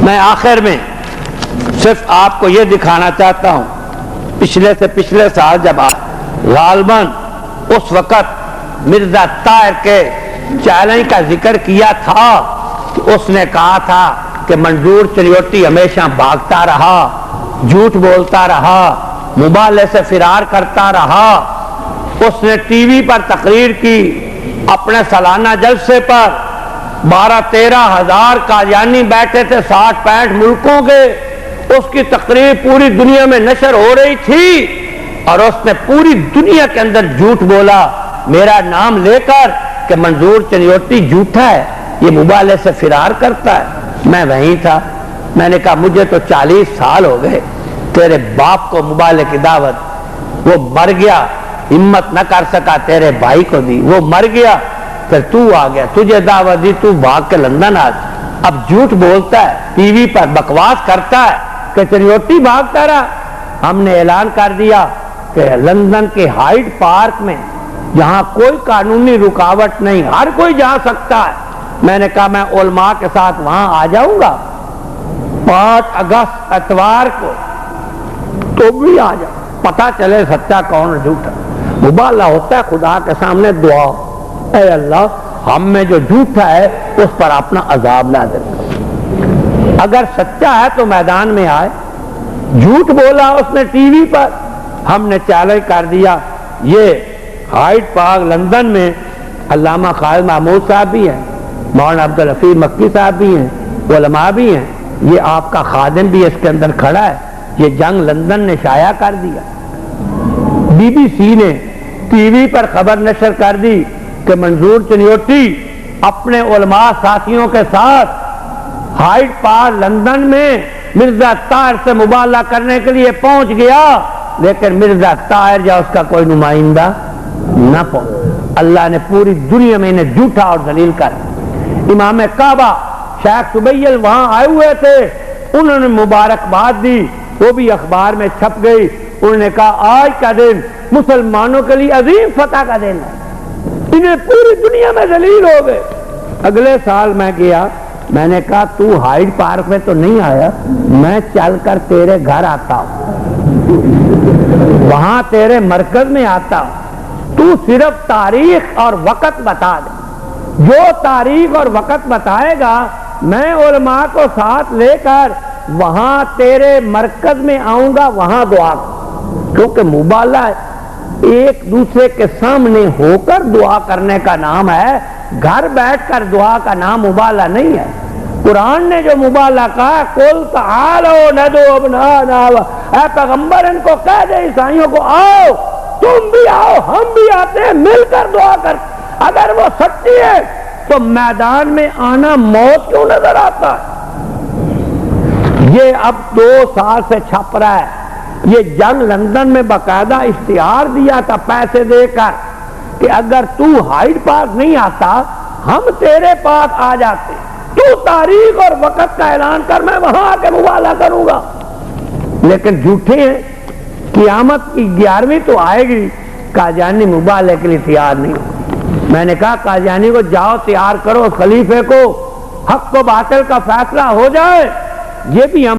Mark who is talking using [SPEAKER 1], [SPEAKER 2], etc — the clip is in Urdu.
[SPEAKER 1] میں آخر میں صرف آپ کو یہ دکھانا چاہتا ہوں، پچھلے سے پچھلے سال جب آپ غالباً اس وقت مرزا طاہر کے چیلنج کا ذکر کیا تھا کہ اس نے کہا تھا کہ منظور چنیوٹی ہمیشہ بھاگتا رہا، جھوٹ بولتا رہا، مبالغے سے فرار کرتا رہا۔ اس نے ٹی وی پر تقریر کی، اپنے سالانہ جلسے پر 12-13 ہزار قادیانی بیٹھے تھے 60-65 ملکوں کے، اس کی تقریر پوری دنیا میں نشر ہو رہی تھی اور اس نے پوری دنیا کے اندر جھوٹ بولا میرا نام لے کر کہ منظور چنیوٹی جھوٹا ہے، یہ مبالغے سے فرار کرتا ہے۔ میں وہیں تھا، میں نے کہا مجھے تو 40 سال ہو گئے، تیرے باپ کو مبالغے کی دعوت، وہ مر گیا، ہمت نہ کر سکا، تیرے بھائی کو دی، وہ مر گیا، پھر تو آ گیا، تجھے دعوت دی، تو بھاگ کے لندن آ گیا۔ اب جھوٹ بولتا ہے، ٹی وی پر بکواس کرتا ہے کہ چنیوٹی بھاگتا رہا۔ ہم نے اعلان کر دیا کہ لندن کے ہائیڈ پارک میں جہاں کوئی قانونی رکاوٹ نہیں، ہر کوئی جا سکتا ہے، میں نے کہا میں علماء کے ساتھ وہاں آ جاؤں گا 5 اگست اتوار کو، تو بھی آ جاؤ، پتہ چلے سچا کون جھوٹا۔ مبالغہ ہوتا ہے خدا کے سامنے دعا، اے اللہ ہم میں جو جھوٹا ہے اس پر اپنا عذاب نازل کر، اگر سچا ہے تو میدان میں آئے۔ جھوٹ بولا اس نے ٹی وی پر، ہم نے چیلنج کر دیا۔ یہ ہائیڈ پارک لندن میں علامہ خالد محمود صاحب بھی ہیں، مولانا عبدالحفیظ مکی صاحب بھی ہیں، علماء بھی ہیں، یہ آپ کا خادم بھی اس کے اندر کھڑا ہے، یہ جنگ لندن نے شائع کر دیا۔ بی بی سی نے ٹی وی پر خبر نشر کر دی کہ منظور چنیوٹی اپنے علماء ساتھیوں کے ساتھ ہائیڈ پارک لندن میں مرزا طاہر سے مبالغہ کرنے کے لیے پہنچ گیا، لیکن مرزا طاہر یا اس کا کوئی نمائندہ نہ پہنچ۔ اللہ نے پوری دنیا میں انہیں جھوٹا اور ذلیل کر۔ امام کعبہ شیخ سبیل وہاں آئے ہوئے تھے، انہوں نے مبارکباد دی، وہ بھی اخبار میں چھپ گئی۔ انہوں نے کہا آج کا دن مسلمانوں کے لیے عظیم فتح کا دن ہے، انہیں پوری دنیا میں ذلیل ہو گئے۔ اگلے سال میں گیا، میں نے کہا تو ہائیڈ پارک میں تو نہیں آیا، میں چل کر تیرے گھر آتا ہوں، وہاں تیرے مرکز میں آتا ہوں، تو صرف تاریخ اور وقت بتا دے، جو تاریخ اور وقت بتائے گا میں علماء کو ساتھ لے کر وہاں تیرے مرکز میں آؤں گا، وہاں دعا کر۔ کیونکہ مبالغہ ایک دوسرے کے سامنے ہو کر دعا کرنے کا نام ہے، گھر بیٹھ کر دعا کا نام مبالغہ نہیں ہے۔ قرآن نے جو مبالغہ کہا قل تعالوا ندعو ابناءنا، اے پیغمبر ان کو کہہ دے عیسائیوں کو آؤ، تم بھی آؤ ہم بھی آتے ہیں، مل کر دعا کر۔ اگر وہ سچی ہے تو میدان میں آنا موت کیوں نظر آتا ہے؟ یہ اب 2 سال سے چھپ رہا ہے، یہ جنگ لندن میں باقاعدہ اشتہار دیا تھا پیسے دے کر کہ اگر تو ہائیڈ پارک نہیں آتا ہم تیرے پاس آ جاتے، تو تاریخ اور وقت کا اعلان کر، میں وہاں آ کے مبالغہ کروں گا۔ لیکن جھوٹے ہیں، قیامت کی 11ویں تو آئے گی، قادیانی مبالغے کے لیے تیار نہیں۔ میں نے کہا قادیانی کو جاؤ تیار کرو، خلیفے کو، حق و باطل کا فیصلہ ہو جائے، یہ بھی ہم